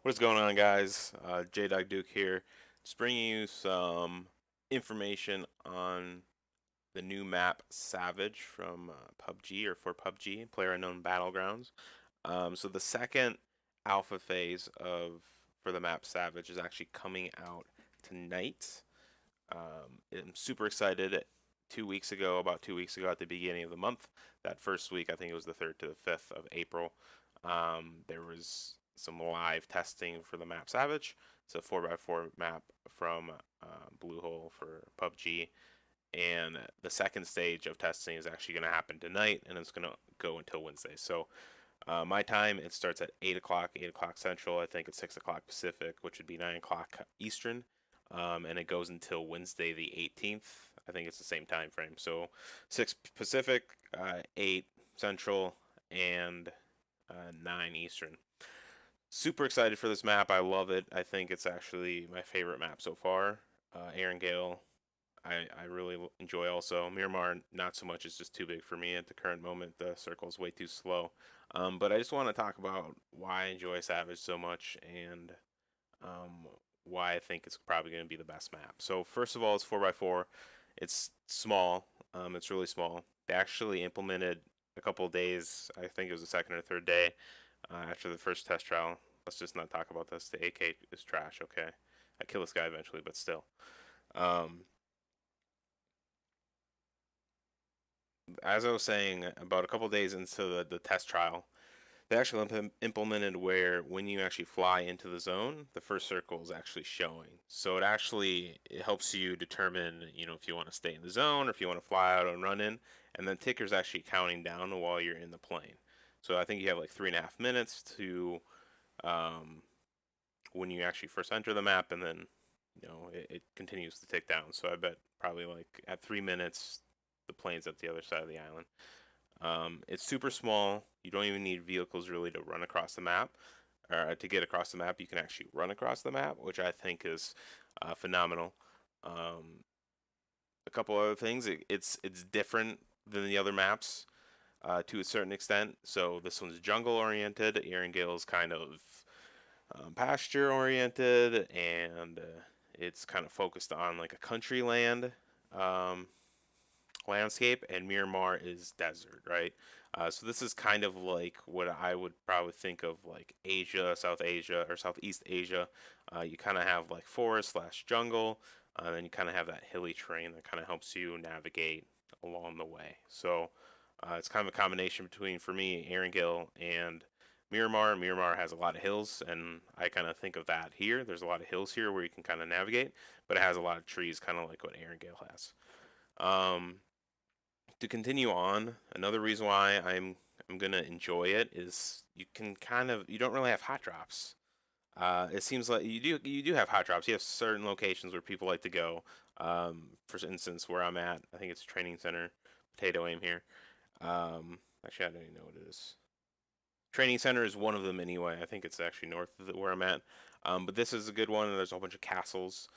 What is going on, guys? J-Dog Duke here. Just bringing you some information on the new map Savage from PUBG or for PUBG, PlayerUnknown Battlegrounds. So the second alpha phase of for the map Savage is actually coming out tonight. I'm super excited. 2 weeks ago, about 2 weeks ago, at the beginning of the month, that first week, I think it was the 3rd to the 5th of April, there was some live testing for the map Savage. It's a 4x4 map from Bluehole for PUBG. And the second stage of testing is actually going to happen tonight, and it's going to go until Wednesday. So my time, it starts at 8 o'clock, 8 o'clock Central. I think it's 6 o'clock Pacific, which would be 9 o'clock Eastern. And it goes until Wednesday the 18th. I think it's the same time frame. So 6 Pacific, 8 Central, and 9 Eastern. Super excited for this map. I love it. I think it's actually my favorite map so far. Gale, I really enjoy also. Miramar, not so much. It's just too big for me at the current moment. The circle is way too slow. But I just want to talk about why I enjoy Savage so much and why I think it's probably going to be the best map. So first of all, it's 4x4. It's small. It's really small. They actually implemented a couple of days. I think it was the second or third day after the first test trial. Let's just not talk about this. The AK is trash. Okay, I kill this guy eventually, but still. Um, as I was saying, about a couple of days into the test trial, they actually implemented where when you actually fly into the zone, the first circle is actually showing. So it helps you determine, if you want to stay in the zone or if you want to fly out and run in, and then ticker's actually counting down while you're in the plane. So I think you have like 3.5 minutes to when you actually first enter the map, and then it continues to tick down. So I bet probably like at 3 minutes, the plane's at the other side of the island. It's super small. You don't even need vehicles really to run across the map. To get across the map, you can actually run across the map, which I think is phenomenal. A couple other things. It's different than the other maps to a certain extent. So this one's jungle oriented. Gale's kind of pasture oriented, and it's kind of focused on like a country land landscape, and Miramar is desert, right? So this is kind of like what I would probably think of like Asia, South Asia, or Southeast Asia. You kind of have like forest slash jungle, and then you kind of have that hilly terrain that kind of helps you navigate along the way. So it's kind of a combination between, for me, Erangel and Miramar. Miramar has a lot of hills, and I kind of think of that here. There's a lot of hills here where you can kind of navigate, but it has a lot of trees, kind of like what Erangel has. To continue on, another reason why I'm gonna enjoy it is you don't really have hot drops. It seems like you do have hot drops. You have certain locations where people like to go. For instance, where I'm at, I think it's training center, potato aim here. Actually, I don't even know what it is. Training center is one of them anyway. I think it's actually north of where I'm at. But this is a good one. There's a whole bunch of castles.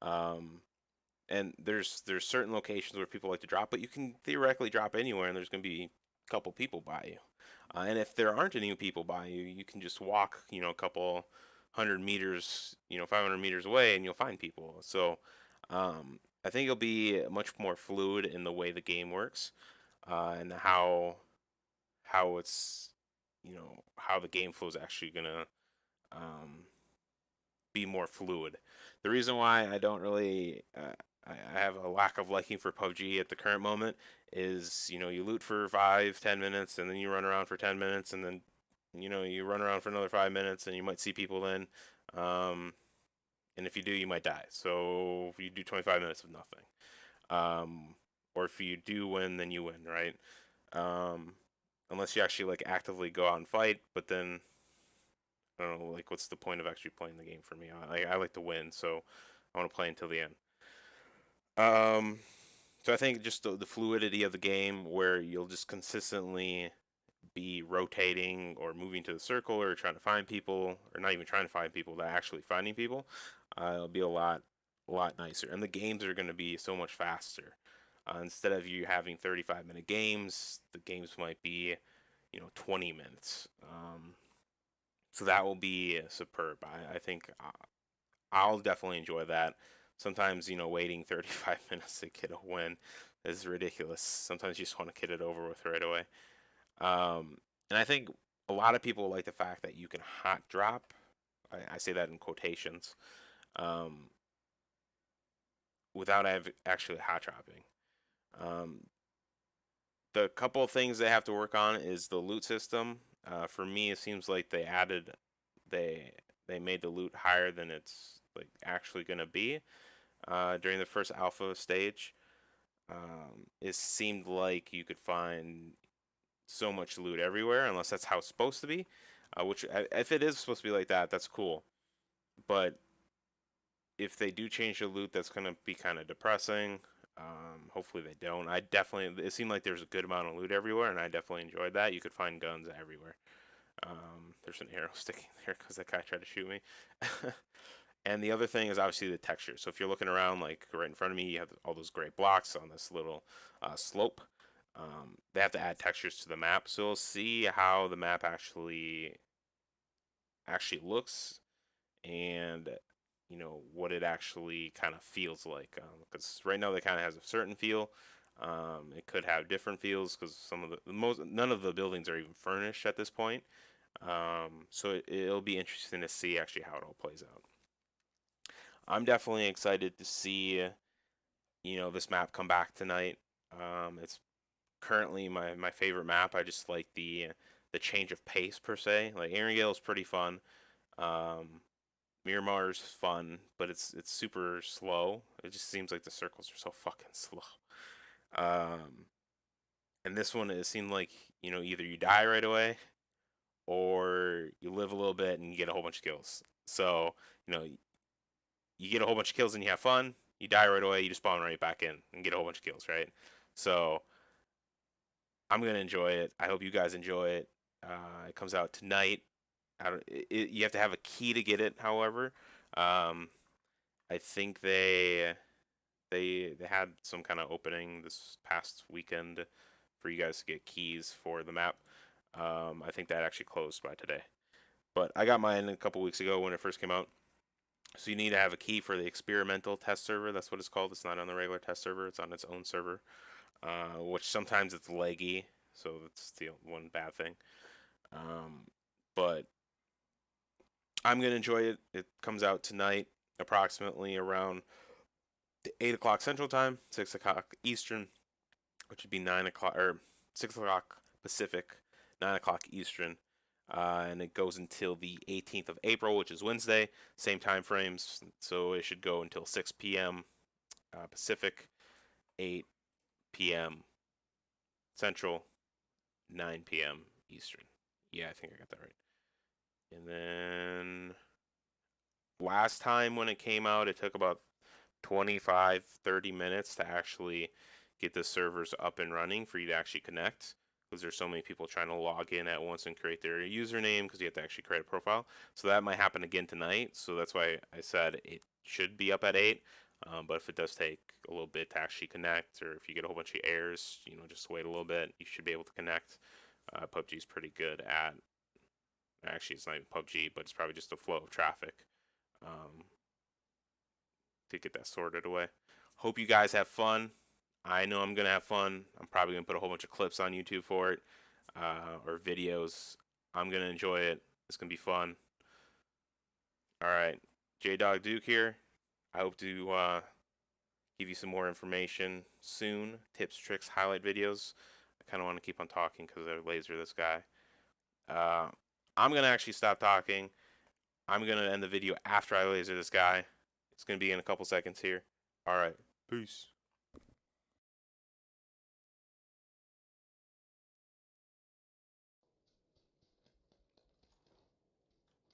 Um, and there's certain locations where people like to drop, but you can theoretically drop anywhere, and there's going to be a couple people by you. And if there aren't any people by you, you can just walk, a couple 100 meters, 500 meters away, and you'll find people. So I think it'll be much more fluid in the way the game works, and how it's how the game flow is actually gonna um, be more fluid. The reason why I don't really I have a lack of liking for PUBG at the current moment is you loot for 5-10 minutes, and then you run around for 10 minutes, and then you run around for another 5 minutes, and you might see people then, and if you do, you might die. So if you do 25 minutes of nothing, or if you do win, then you win, right? Unless you actually like actively go out and fight, but then I don't know, like what's the point of actually playing the game for me? I like to win, so I want to play until the end. Um, so I think just the fluidity of the game, where you'll just consistently be rotating or moving to the circle or trying to find people, or not even trying to find people, but actually finding people, it'll be a lot nicer. And the games are going to be so much faster. Instead of you having 35-minute games, the games might be 20 minutes. So that will be superb. I think I'll definitely enjoy that. Sometimes, waiting 35 minutes to get a win is ridiculous. Sometimes you just want to get it over with right away. And I think a lot of people like the fact that you can hot drop. I say that in quotations, um, without actually hot dropping. Um, the couple of things they have to work on is the loot system. For me, it seems like they they made the loot higher than it's like actually gonna be. During the first alpha stage, it seemed like you could find so much loot everywhere, unless that's how it's supposed to be. Which, if it is supposed to be like that, that's cool. But if they do change the loot, that's gonna be kind of depressing. Hopefully they don't. It seemed like there's a good amount of loot everywhere, and I definitely enjoyed that. You could find guns everywhere. There's an arrow sticking there because that guy tried to shoot me. And the other thing is obviously the texture. So if you're looking around, like right in front of me, you have all those gray blocks on this little slope. They have to add textures to the map, so we'll see how the map actually looks, and what it actually kind of feels like. Because right now it kind of has a certain feel. It could have different feels because none of the buildings are even furnished at this point. So it'll be interesting to see actually how it all plays out. I'm definitely excited to see, this map come back tonight. It's currently my favorite map. I just like the change of pace per se. Like Erangel is pretty fun. Miramar's fun, but it's super slow. It just seems like the circles are so fucking slow. And this one, it seemed like, either you die right away or you live a little bit and you get a whole bunch of kills. So, you get a whole bunch of kills and you have fun. You die right away, you just spawn right back in and get a whole bunch of kills, right? So, I'm going to enjoy it. I hope you guys enjoy it. It comes out tonight. You have to have a key to get it, however. I think they had some kind of opening this past weekend for you guys to get keys for the map. I think that actually closed by today. But I got mine a couple weeks ago when it first came out. So you need to have a key for the experimental test server. That's what it's called. It's not on the regular test server. It's on its own server, which sometimes it's laggy. So that's the one bad thing. But I'm going to enjoy it. It comes out tonight, approximately around 8 o'clock Central Time, 6 o'clock Eastern, which would be 9 o'clock, or 6 o'clock Pacific, 9 o'clock Eastern. And it goes until the 18th of April, which is Wednesday. Same time frames, so it should go until 6 p.m. Pacific, 8 p.m. Central, 9 p.m. Eastern. Yeah, I think I got that right. And then last time when it came out, it took about 25-30 minutes to actually get the servers up and running for you to actually connect, because there's so many people trying to log in at once and create their username, because you have to actually create a profile. So that might happen again tonight. So that's why I said it should be up at 8. But if it does take a little bit to actually connect, or if you get a whole bunch of errors, just wait a little bit. You should be able to connect. PUBG is pretty good at, actually it's not even PUBG, but it's probably just the flow of traffic to get that sorted away. Hope you guys have fun. I know I'm going to have fun. I'm probably going to put a whole bunch of clips on YouTube for it, or videos. I'm going to enjoy it. It's going to be fun. All right. J-Dog Duke here. I hope to give you some more information soon. Tips, tricks, highlight videos. I kind of want to keep on talking because I laser this guy. I'm going to actually stop talking. I'm going to end the video after I laser this guy. It's going to be in a couple seconds here. All right. Peace.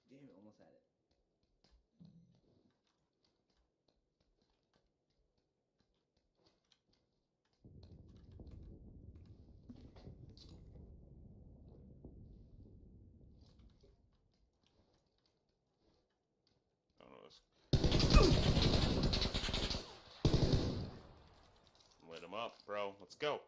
Damn it, almost had it. Lit him up, bro. Let's go.